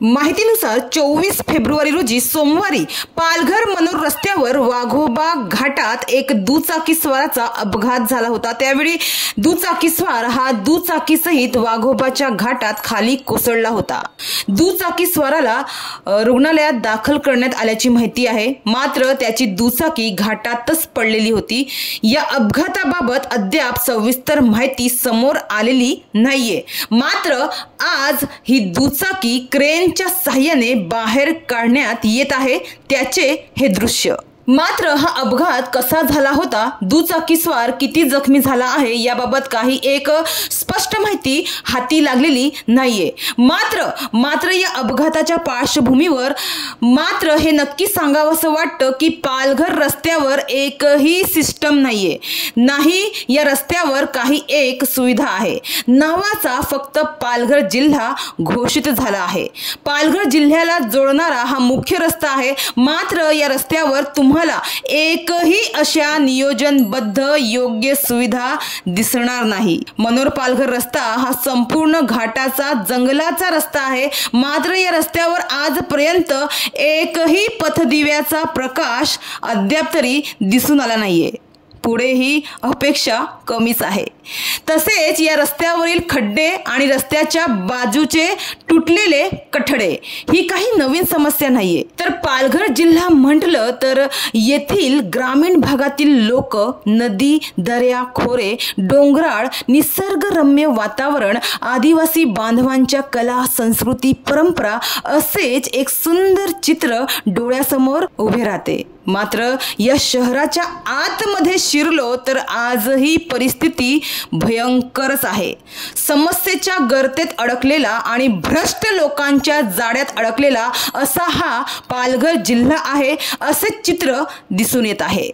माहितीनुसार 24 फेब्रुवारी रोजी सोमवारी पालघर मनोर रस्त्यावर वाघोबा घाटात एक दुचाकीस्वाराचा अपघात झाला होता। त्यावेळी दुचाकीस्वार हा दुचाकीसहित वाघोबाच्या घाटात खाली कोसळला होता। दुचाकीस्वाराला रुग्णालयात दाखल करण्यात आल्याची माहिती आहे, मात्र त्याची दुचाकी घाटातच पडलेली होती। या अपघाताबाबत अद्याप सविस्तर माहिती समोर आलेली नाहीये, मात्र आज ही दुचाकी क्रेनच्या साहाय्याने बाहेर काढण्यात येत आहे, त्याचे हे दृश्य। मात्र हा अपघात कसा झाला होता, दुचाकीस्वार किती जखमी झाला आहे याबाबत काही एक स्पष्ट माहिती हाती लागलेली नाहीये। मात्र या अपघाताच्या पार्श्वभूमीवर मात्र हे नक्की सांगावंसं वाटतं की पालघर रस्त्यावर एकही सिस्टम नाहीये, नाही या रस्त्यावर काही एक सुविधा आहे। नावाचा फक्त पालघर जिल्हा घोषित झाला आहे। पालघर जिल्ह्याला जोडणारा हा मुख्य रस्ता आहे, मात्र या रस्त्यावर तुम्हाला एकही अशा नियोजनबद्ध योग्य सुविधा दिसणार नाही। मनोर पालघर रस्ता हा संपूर्ण घाटाचा जंगलाचा रस्ता आहे, मात्र या रस्त्यावर आजपर्यंत एकही पथदिव्याचा प्रकाश अद्याप तरी दिसून आला नाहीये। पुढेही अपेक्षा कमीच आहे। तसेच या रस्त्यावरील खड्डे आणि रस्त्याच्या बाजूचे तुटलेले कठडे ही काही नवीन समस्या नाहीये। तर पालघर जिल्हा म्हटलं तर येथील ग्रामीण भागातील लोक नदी, दर्या, खोरे, डोंगराळ, निसर्गरम्य वातावरण, आदिवासी बांधवांच्या कला, संस्कृती, परंपरा असेच एक सुंदर चित्र डोळ्यासमोर उभे राहते। मात्र या शहराच्या आतमध्ये शिरलो तर आजही परिस्थिती भयंकरच आहे। समस्येच्या गर्तेत अडकलेला आणि भ्रष्ट लोकांच्या जाळ्यात अडकलेला असा हा पालघर जिल्हा आहे, असे चित्र दिसून येत आहे।